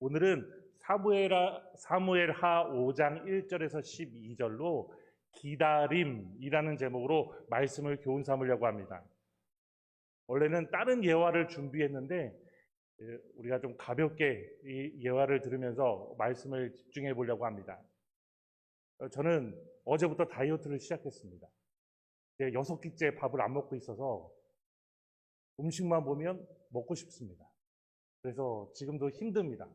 오늘은 사무엘하 5장 1절에서 12절로 기다림이라는 제목으로 말씀을 교훈 삼으려고 합니다. 원래는 다른 예화를 준비했는데 우리가 좀 가볍게 이 예화를 들으면서 말씀을 집중해 보려고 합니다. 저는 어제부터 다이어트를 시작했습니다. 6끼째 밥을 안 먹고 있어서 음식만 보면 먹고 싶습니다. 그래서 지금도 힘듭니다.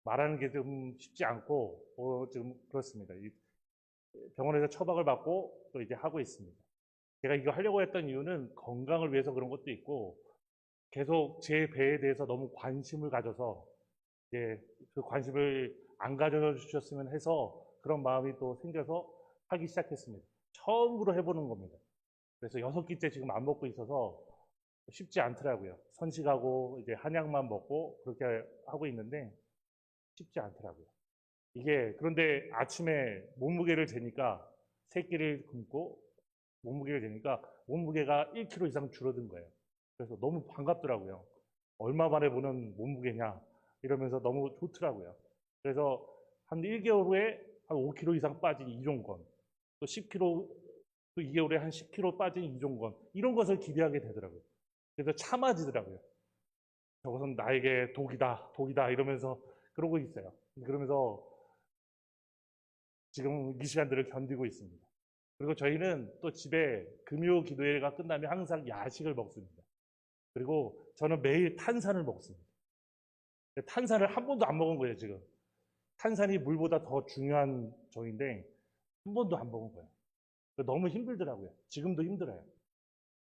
말하는 게 좀 쉽지 않고 지금 그렇습니다. 병원에서 처방을 받고 또 이제 하고 있습니다. 제가 이거 하려고 했던 이유는 건강을 위해서 그런 것도 있고 계속 제 배에 대해서 너무 관심을 가져서 이제 그 관심을 안 가져주셨으면 해서 그런 마음이 또 생겨서 하기 시작했습니다. 처음으로 해보는 겁니다. 그래서 6끼째 지금 안 먹고 있어서 쉽지 않더라고요. 선식하고 이제 한약만 먹고 그렇게 하고 있는데 쉽지 않더라고요. 그런데 아침에 몸무게를 재니까 3끼를 굶고 몸무게를 재니까 몸무게가 1kg 이상 줄어든 거예요. 그래서 너무 반갑더라고요. 얼마 만에 보는 몸무게냐 이러면서 너무 좋더라고요. 그래서 한 1개월 후에 한 5kg 이상 빠진 이종건, 또 10kg, 또 2개월 후에 한 10kg 빠진 이종건, 이런 것을 기대하게 되더라고요. 그래서 참아지더라고요. 저것은 나에게 독이다 이러면서 그러고 있어요. 그러면서 지금 이 시간들을 견디고 있습니다. 그리고 저희는 또 집에 금요 기도회가 끝나면 항상 야식을 먹습니다. 그리고 저는 매일 탄산을 먹습니다. 탄산을 한 번도 안 먹은 거예요, 지금. 탄산이 물보다 더 중요한 종인데 한 번도 안 먹은 거예요. 너무 힘들더라고요. 지금도 힘들어요.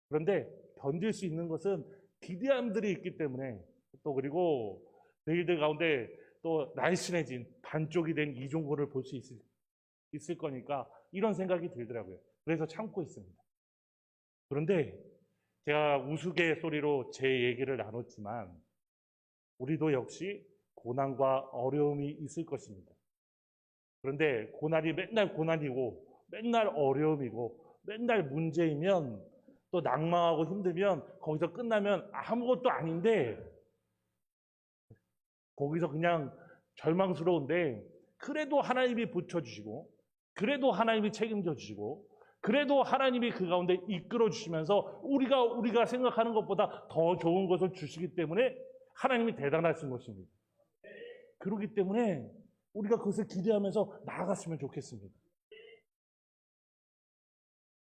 그런데 견딜 수 있는 것은 기대함들이 있기 때문에 또 그리고 저희들 가운데 또 날씬해진 반쪽이 된 이종고를 볼 수 있을 거니까 이런 생각이 들더라고요. 그래서 참고 있습니다. 그런데 제가 우스갯소리로 제 얘기를 나눴지만 우리도 역시 고난과 어려움이 있을 것입니다. 그런데 고난이 맨날 고난이고 맨날 어려움이고 맨날 문제이면 또 낭망하고 힘들면 거기서 끝나면 아무것도 아닌데 거기서 그냥 절망스러운데 그래도 하나님이 붙여주시고 그래도 하나님이 책임져 주시고 그래도 하나님이 그 가운데 이끌어 주시면서 우리가 생각하는 것보다 더 좋은 것을 주시기 때문에 하나님이 대단하신 것입니다. 그렇기 때문에 우리가 그것을 기대하면서 나아갔으면 좋겠습니다.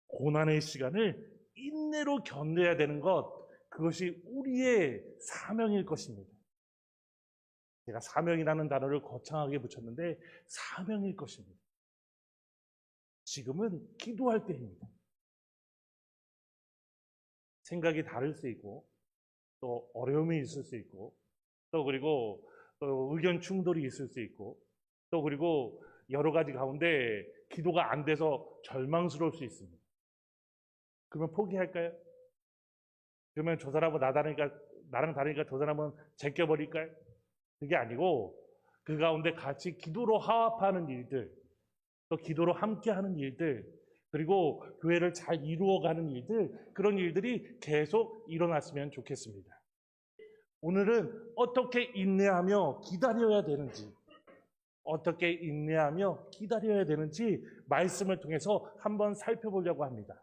고난의 시간을 인내로 견뎌야 되는 것, 그것이 우리의 사명일 것입니다. 제가 사명이라는 단어를 거창하게 붙였는데 사명일 것입니다. 지금은 기도할 때입니다. 생각이 다를 수 있고 또 어려움이 있을 수 있고 또 그리고 또 의견 충돌이 있을 수 있고 또 그리고 여러 가지 가운데 기도가 안 돼서 절망스러울 수 있습니다. 그러면 포기할까요? 그러면 저 사람은 나랑 다르니까 저 사람은 제껴버릴까요? 그게 아니고 그 가운데 같이 기도로 화합하는 일들, 또 기도로 함께하는 일들, 그리고 교회를 잘 이루어가는 일들, 그런 일들이 계속 일어났으면 좋겠습니다. 오늘은 어떻게 인내하며 기다려야 되는지, 어떻게 인내하며 기다려야 되는지 말씀을 통해서 한번 살펴보려고 합니다.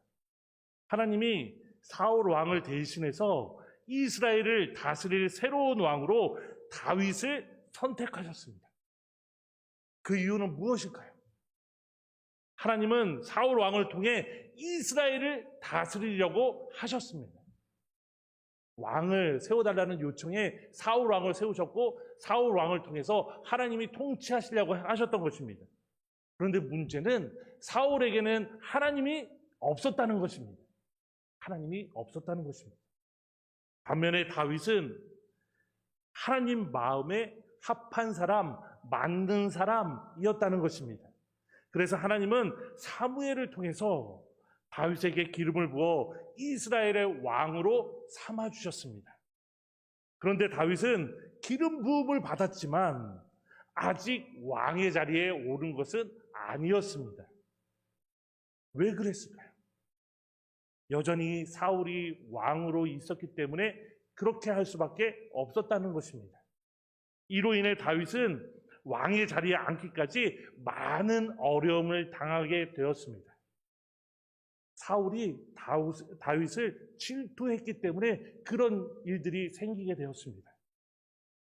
하나님이 사울 왕을 대신해서 이스라엘을 다스릴 새로운 왕으로 다윗을 선택하셨습니다. 그 이유는 무엇일까요? 하나님은 사울 왕을 통해 이스라엘을 다스리려고 하셨습니다. 왕을 세워달라는 요청에 사울 왕을 세우셨고 사울 왕을 통해서 하나님이 통치하시려고 하셨던 것입니다. 그런데 문제는 사울에게는 하나님이 없었다는 것입니다. 하나님이 없었다는 것입니다. 반면에 다윗은 하나님 마음에 합한 사람, 만든 사람이었다는 것입니다. 그래서 하나님은 사무엘을 통해서 다윗에게 기름을 부어 이스라엘의 왕으로 삼아주셨습니다. 그런데 다윗은 기름 부음을 받았지만 아직 왕의 자리에 오른 것은 아니었습니다. 왜 그랬을까요? 여전히 사울이 왕으로 있었기 때문에 그렇게 할 수밖에 없었다는 것입니다. 이로 인해 다윗은 왕의 자리에 앉기까지 많은 어려움을 당하게 되었습니다. 사울이 다윗을 질투했기 때문에 그런 일들이 생기게 되었습니다.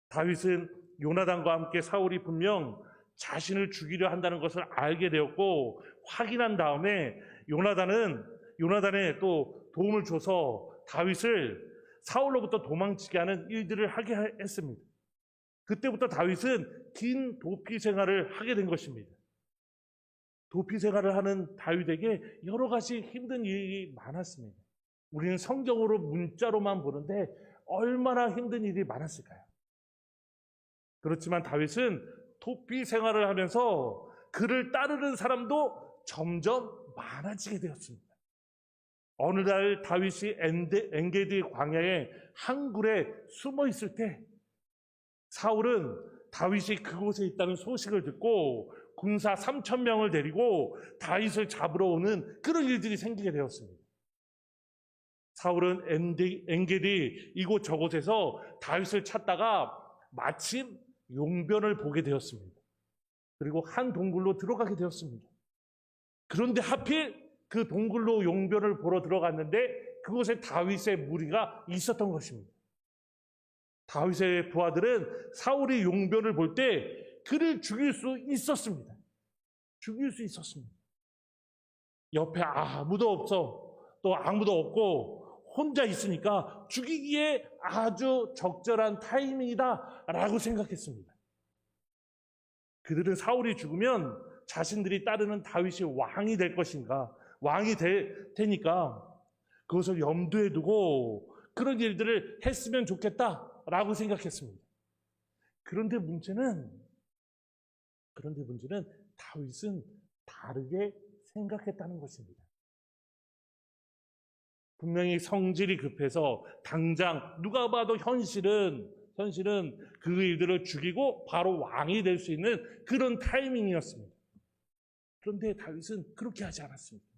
다윗은 요나단과 함께 사울이 분명 자신을 죽이려 한다는 것을 알게 되었고, 확인한 다음에 요나단에 또 도움을 줘서 다윗을 사울로부터 도망치게 하는 일들을 하게 했습니다. 그때부터 다윗은 긴 도피 생활을 하게 된 것입니다. 도피 생활을 하는 다윗에게 여러 가지 힘든 일이 많았습니다. 우리는 성경으로 문자로만 보는데 얼마나 힘든 일이 많았을까요? 그렇지만 다윗은 도피 생활을 하면서 그를 따르는 사람도 점점 많아지게 되었습니다. 어느 날 다윗이 엔게디 광야의 한 굴에 숨어 있을 때 사울은 다윗이 그곳에 있다는 소식을 듣고 군사 3,000명을 데리고 다윗을 잡으러 오는 그런 일들이 생기게 되었습니다. 사울은 엔게디 이곳 저곳에서 다윗을 찾다가 마침 용변을 보게 되었습니다. 그리고 한 동굴로 들어가게 되었습니다. 그런데 하필 그 동굴로 용변을 보러 들어갔는데 그곳에 다윗의 무리가 있었던 것입니다. 다윗의 부하들은 사울이 용변을 볼 때 그를 죽일 수 있었습니다. 죽일 수 있었습니다. 옆에 아무도 없어, 또 아무도 없고 혼자 있으니까 죽이기에 아주 적절한 타이밍이다 라고 생각했습니다. 그들은 사울이 죽으면 자신들이 따르는 다윗이 왕이 될 것인가, 왕이 될 테니까 그것을 염두에 두고 그런 일들을 했으면 좋겠다라고 생각했습니다. 그런데 문제는 다윗은 다르게 생각했다는 것입니다. 분명히 성질이 급해서 당장 누가 봐도 현실은 그 일들을 죽이고 바로 왕이 될 수 있는 그런 타이밍이었습니다. 그런데 다윗은 그렇게 하지 않았습니다.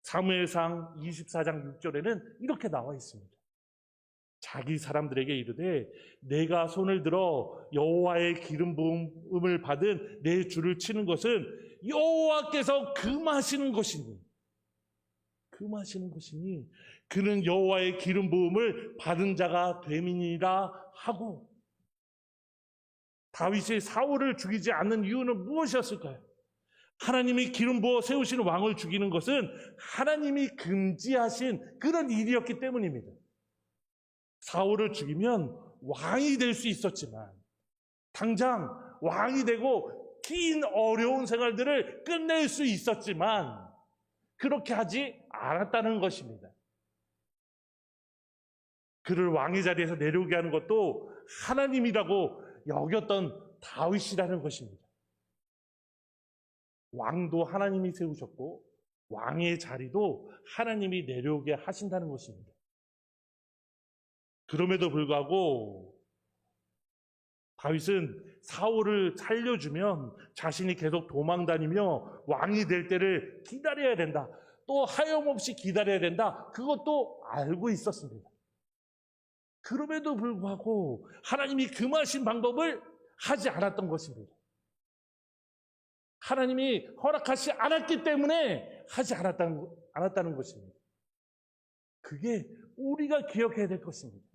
사무엘상 24장 6절에는 이렇게 나와 있습니다. 자기 사람들에게 이르되 내가 손을 들어 여호와의 기름 부음을 받은 내 줄을 치는 것은 여호와께서 금하시는 것이니 그는 여호와의 기름 부음을 받은 자가 됨이니라 하고, 다윗이 사울을 죽이지 않는 이유는 무엇이었을까요? 하나님이 기름 부어 세우신 왕을 죽이는 것은 하나님이 금지하신 그런 일이었기 때문입니다. 사울을 죽이면 왕이 될 수 있었지만 당장 왕이 되고 긴 어려운 생활들을 끝낼 수 있었지만 그렇게 하지 않았다는 것입니다. 그를 왕의 자리에서 내려오게 하는 것도 하나님이라고 여겼던 다윗이라는 것입니다. 왕도 하나님이 세우셨고 왕의 자리도 하나님이 내려오게 하신다는 것입니다. 그럼에도 불구하고 다윗은 사울을 살려주면 자신이 계속 도망다니며 왕이 될 때를 기다려야 된다, 또 하염없이 기다려야 된다, 그것도 알고 있었습니다. 그럼에도 불구하고 하나님이 금하신 방법을 하지 않았던 것입니다. 하나님이 허락하지 않았기 때문에 하지 않았다는 것입니다. 그게 우리가 기억해야 될 것입니다.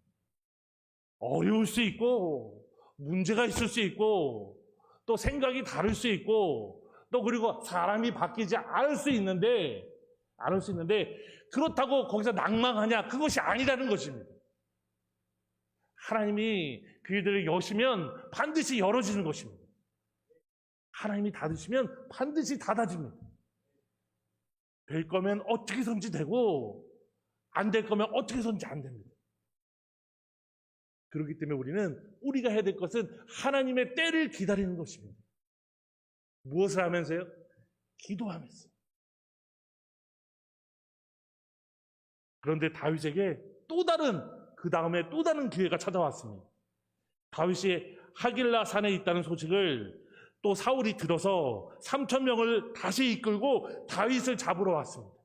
어려울 수 있고 문제가 있을 수 있고 또 생각이 다를 수 있고 또 그리고 사람이 바뀌지 않을 수 있는데 그렇다고 거기서 낭망하냐, 그것이 아니라는 것입니다. 하나님이 그 일들을 여시면 반드시 열어지는 것입니다. 하나님이 닫으시면 반드시 닫아집니다. 될 거면 어떻게든지 되고 안 될 거면 어떻게든지 안 됩니다. 그렇기 때문에 우리가 해야 될 것은 하나님의 때를 기다리는 것입니다. 무엇을 하면서요? 기도하면서. 그런데 다윗에게 그 다음에 또 다른 기회가 찾아왔습니다. 다윗이 하길라 산에 있다는 소식을 또 사울이 들어서 3,000명을 다시 이끌고 다윗을 잡으러 왔습니다.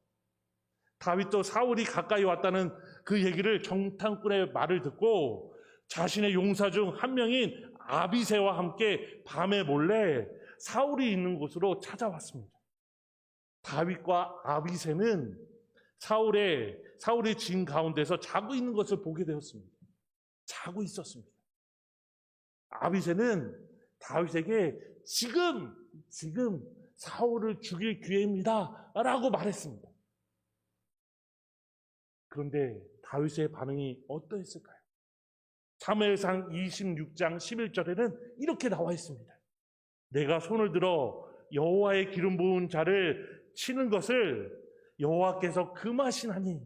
다윗도 사울이 가까이 왔다는 그 얘기를, 정탐꾼의 말을 듣고 자신의 용사 중 한 명인 아비새와 함께 밤에 몰래 사울이 있는 곳으로 찾아왔습니다. 다윗과 아비새는 사울의 진 가운데서 자고 있는 것을 보게 되었습니다. 자고 있었습니다. 아비새는 다윗에게 지금 사울을 죽일 기회입니다 라고 말했습니다. 그런데 다윗의 반응이 어떠했을까요? 사무엘상 26장 11절에는 이렇게 나와 있습니다. 내가 손을 들어 여호와의 기름 부은 자를 치는 것을 여호와께서 금하시나니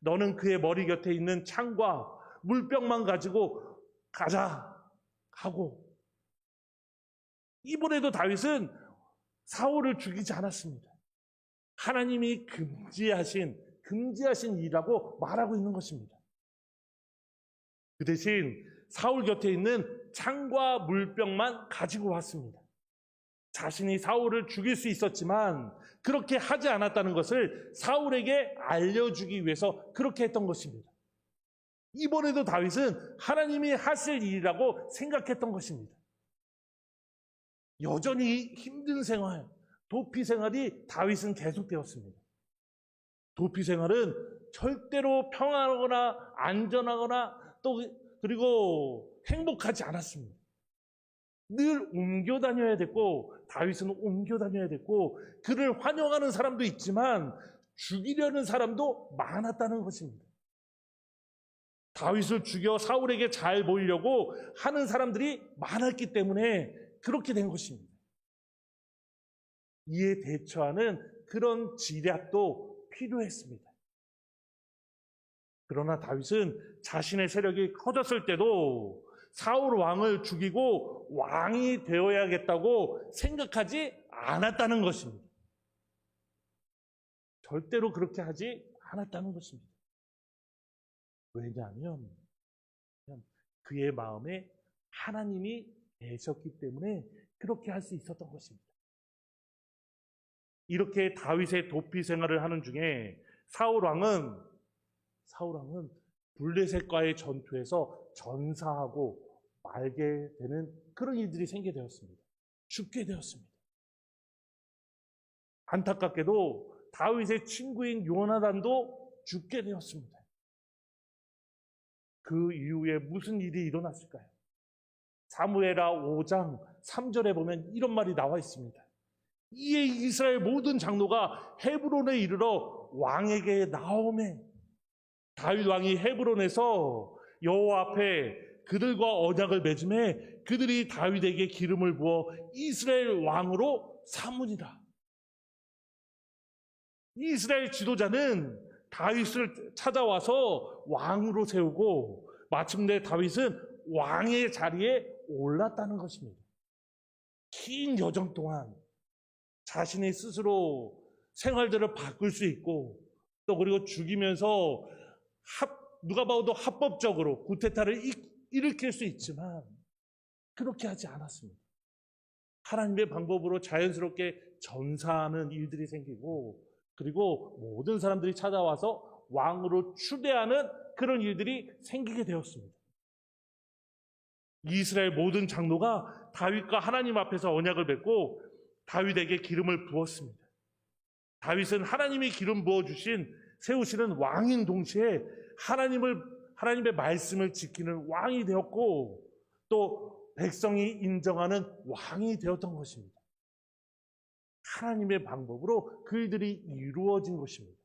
너는 그의 머리 곁에 있는 창과 물병만 가지고 가자 하고, 이번에도 다윗은 사울을 죽이지 않았습니다. 하나님이 금지하신 일이라고 말하고 있는 것입니다. 그 대신 사울 곁에 있는 창과 물병만 가지고 왔습니다. 자신이 사울을 죽일 수 있었지만 그렇게 하지 않았다는 것을 사울에게 알려주기 위해서 그렇게 했던 것입니다. 이번에도 다윗은 하나님이 하실 일이라고 생각했던 것입니다. 여전히 힘든 생활, 도피 생활이 다윗은 계속되었습니다. 도피 생활은 절대로 평안하거나 안전하거나 그리고 행복하지 않았습니다. 늘 옮겨 다녀야 됐고, 다윗은 옮겨 다녀야 됐고, 그를 환영하는 사람도 있지만 죽이려는 사람도 많았다는 것입니다. 다윗을 죽여 사울에게 잘 보이려고 하는 사람들이 많았기 때문에 그렇게 된 것입니다. 이에 대처하는 그런 지략도 필요했습니다. 그러나 다윗은 자신의 세력이 커졌을 때도 사울 왕을 죽이고 왕이 되어야겠다고 생각하지 않았다는 것입니다. 절대로 그렇게 하지 않았다는 것입니다. 왜냐하면 그의 마음에 하나님이 계셨기 때문에 그렇게 할 수 있었던 것입니다. 이렇게 다윗의 도피 생활을 하는 중에 사울 왕은 블레셋과의 전투에서 전사하고 말게 되는 그런 일들이 생기게 되었습니다. 죽게 되었습니다. 안타깝게도 다윗의 친구인 요나단도 죽게 되었습니다. 그 이후에 무슨 일이 일어났을까요? 사무엘하 5장 3절에 보면 이런 말이 나와 있습니다. 이에 이스라엘 모든 장로가 헤브론에 이르러 왕에게 나오매, 다윗 왕이 헤브론에서 여호와 앞에 그들과 언약을 맺음에 그들이 다윗에게 기름을 부어 이스라엘 왕으로 삼으니라. 이스라엘 지도자는 다윗을 찾아와서 왕으로 세우고 마침내 다윗은 왕의 자리에 올랐다는 것입니다. 긴 여정 동안 자신이 스스로 생활들을 바꿀 수 있고, 또 그리고 죽이면서 누가 봐도 합법적으로 구테타를 일으킬 수 있지만 그렇게 하지 않았습니다. 하나님의 방법으로 자연스럽게 전사하는 일들이 생기고, 그리고 모든 사람들이 찾아와서 왕으로 추대하는 그런 일들이 생기게 되었습니다. 이스라엘 모든 장로가 다윗과 하나님 앞에서 언약을 맺고 다윗에게 기름을 부었습니다. 다윗은 하나님이 기름 부어주신 세우시는 왕인 동시에 하나님의 말씀을 지키는 왕이 되었고, 또 백성이 인정하는 왕이 되었던 것입니다. 하나님의 방법으로 그 일들이 이루어진 것입니다.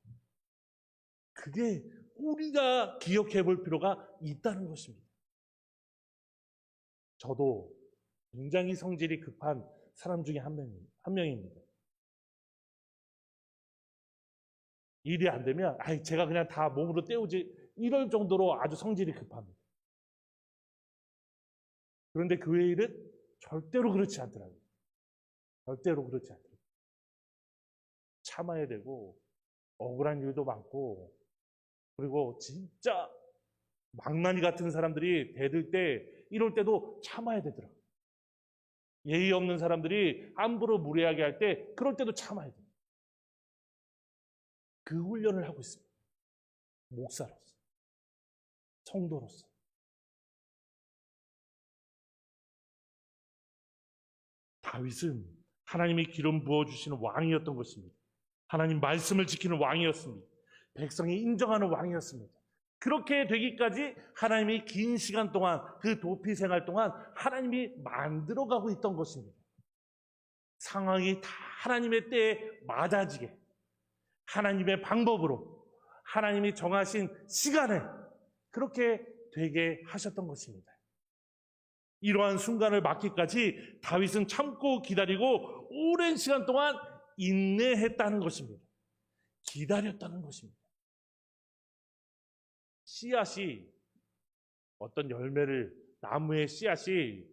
그게 우리가 기억해 볼 필요가 있다는 것입니다. 저도 굉장히 성질이 급한 사람 중에 한 명입니다. 일이 안 되면 제가 그냥 다 몸으로 때우지, 이럴 정도로 아주 성질이 급합니다. 그런데 그 일은 절대로 그렇지 않더라고요. 절대로 그렇지 않더라고요. 참아야 되고 억울한 일도 많고, 그리고 진짜 망나니 같은 사람들이 대들 때, 이럴 때도 참아야 되더라고요. 예의 없는 사람들이 함부로 무례하게 할 때, 그럴 때도 참아야 돼요. 그 훈련을 하고 있습니다. 목사로서, 성도로서. 다윗은 하나님이 기름 부어주시는 왕이었던 것입니다. 하나님 말씀을 지키는 왕이었습니다. 백성이 인정하는 왕이었습니다. 그렇게 되기까지 하나님이 긴 시간 동안, 그 도피 생활 동안 하나님이 만들어가고 있던 것입니다. 상황이 다 하나님의 때에 맞아지게, 하나님의 방법으로, 하나님이 정하신 시간에 그렇게 되게 하셨던 것입니다. 이러한 순간을 맞기까지 다윗은 참고 기다리고 오랜 시간 동안 인내했다는 것입니다. 기다렸다는 것입니다. 씨앗이 어떤 나무의 씨앗이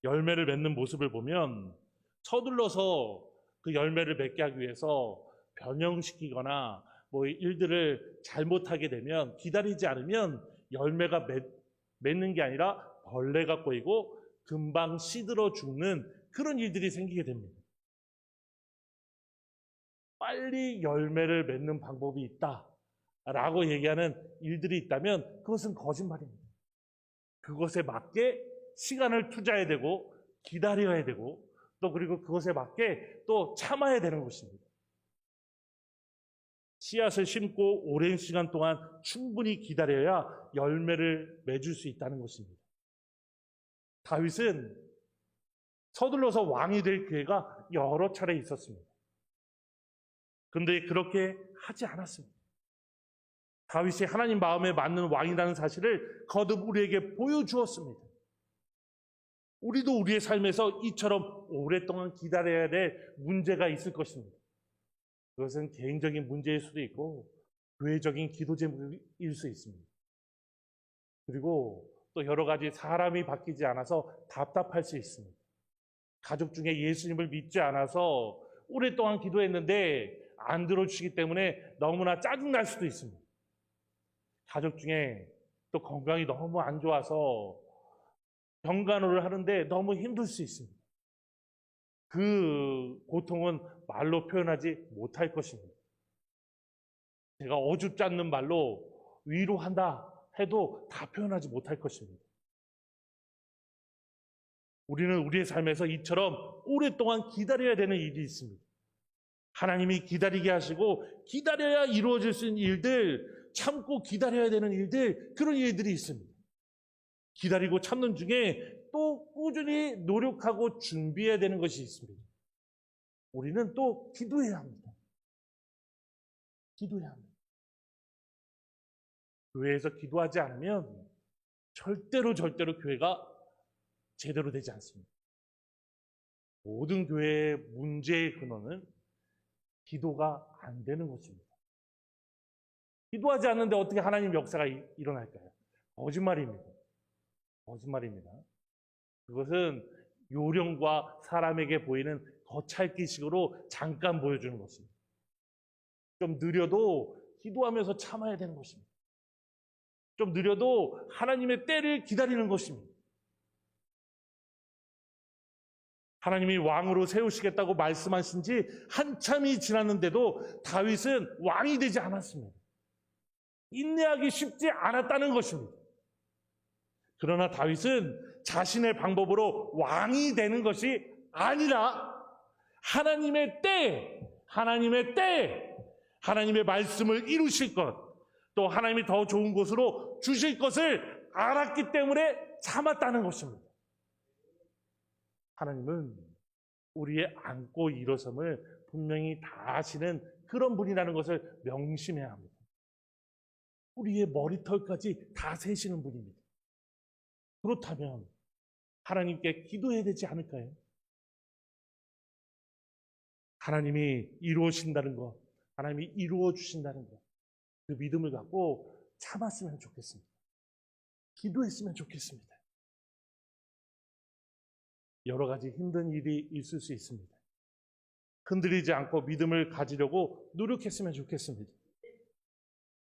열매를 맺는 모습을 보면 서둘러서 그 열매를 맺게 하기 위해서 변형시키거나 일들을 잘못하게 되면, 기다리지 않으면 열매가 맺는 게 아니라 벌레가 꼬이고 금방 시들어 죽는 그런 일들이 생기게 됩니다. 빨리 열매를 맺는 방법이 있다라고 얘기하는 일들이 있다면 그것은 거짓말입니다. 그것에 맞게 시간을 투자해야 되고 기다려야 되고 또 그리고 그것에 맞게 또 참아야 되는 것입니다. 씨앗을 심고 오랜 시간 동안 충분히 기다려야 열매를 맺을 수 있다는 것입니다. 다윗은 서둘러서 왕이 될 기회가 여러 차례 있었습니다. 그런데 그렇게 하지 않았습니다. 다윗이 하나님 마음에 맞는 왕이라는 사실을 거듭 우리에게 보여주었습니다. 우리도 우리의 삶에서 이처럼 오랫동안 기다려야 될 문제가 있을 것입니다. 그것은 개인적인 문제일 수도 있고 교회적인 기도 제목일 수 있습니다. 그리고 또 여러 가지 사람이 바뀌지 않아서 답답할 수 있습니다. 가족 중에 예수님을 믿지 않아서 오랫동안 기도했는데 안 들어주시기 때문에 너무나 짜증날 수도 있습니다. 가족 중에 또 건강이 너무 안 좋아서 병간호를 하는데 너무 힘들 수 있습니다. 그 고통은 말로 표현하지 못할 것입니다. 제가 어줍지 않는 말로 위로한다 해도 다 표현하지 못할 것입니다. 우리는 우리의 삶에서 이처럼 오랫동안 기다려야 되는 일이 있습니다. 하나님이 기다리게 하시고 기다려야 이루어질 수 있는 일들, 참고 기다려야 되는 일들, 그런 일들이 있습니다. 기다리고 참는 중에 또 꾸준히 노력하고 준비해야 되는 것이 있습니다. 우리는 또 기도해야 합니다. 기도해야 합니다. 교회에서 기도하지 않으면 절대로 교회가 제대로 되지 않습니다. 모든 교회의 문제의 근원은 기도가 안 되는 것입니다. 기도하지 않는데 어떻게 하나님 역사가 일어날까요? 거짓말입니다. 거짓말입니다. 그것은 요령과 사람에게 보이는 겉핥기식으로 잠깐 보여주는 것입니다. 좀 느려도 기도하면서 참아야 되는 것입니다. 좀 느려도 하나님의 때를 기다리는 것입니다. 하나님이 왕으로 세우시겠다고 말씀하신 지 한참이 지났는데도 다윗은 왕이 되지 않았습니다. 인내하기 쉽지 않았다는 것입니다. 그러나 다윗은 자신의 방법으로 왕이 되는 것이 아니라 하나님의 때, 하나님의 말씀을 이루실 것, 또 하나님이 더 좋은 곳으로 주실 것을 알았기 때문에 참았다는 것입니다. 하나님은 우리의 안고 일어섬을 분명히 다 아시는 그런 분이라는 것을 명심해야 합니다. 우리의 머리털까지 다 세시는 분입니다. 그렇다면 하나님께 기도해야 되지 않을까요? 하나님이 이루어진다는 것, 하나님이 이루어 주신다는 것, 그 믿음을 갖고 참았으면 좋겠습니다. 기도했으면 좋겠습니다. 여러 가지 힘든 일이 있을 수 있습니다. 흔들리지 않고 믿음을 가지려고 노력했으면 좋겠습니다.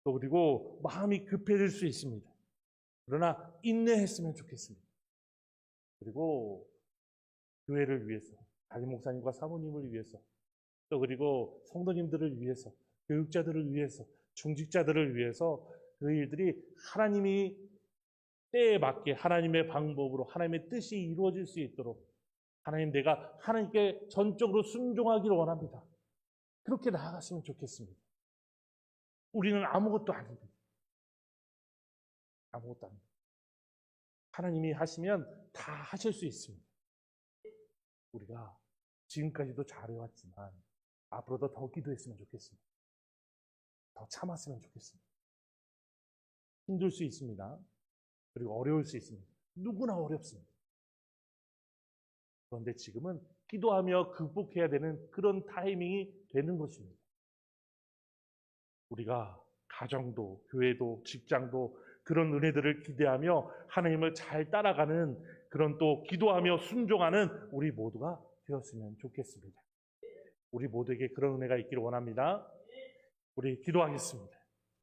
또 그리고 마음이 급해질 수 있습니다. 그러나 인내했으면 좋겠습니다. 그리고 교회를 위해서, 담임 목사님과 사모님을 위해서, 또 그리고 성도님들을 위해서, 교육자들을 위해서, 중직자들을 위해서 그 일들이 하나님이 때에 맞게 하나님의 방법으로 하나님의 뜻이 이루어질 수 있도록 하나님, 내가 하나님께 전적으로 순종하기를 원합니다. 그렇게 나아갔으면 좋겠습니다. 우리는 아무것도 아닙니다. 아무것도 아닙니다. 하나님이 하시면 다 하실 수 있습니다. 우리가 지금까지도 잘해왔지만 앞으로도 더 기도했으면 좋겠습니다. 더 참았으면 좋겠습니다. 힘들 수 있습니다. 그리고 어려울 수 있습니다. 누구나 어렵습니다. 그런데 지금은 기도하며 극복해야 되는 그런 타이밍이 되는 것입니다. 우리가 가정도, 교회도, 직장도 그런 은혜들을 기대하며 하나님을 잘 따라가는 그런 또 기도하며 순종하는 우리 모두가 되었으면 좋겠습니다. 우리 모두에게 그런 은혜가 있기를 원합니다. 우리 기도하겠습니다.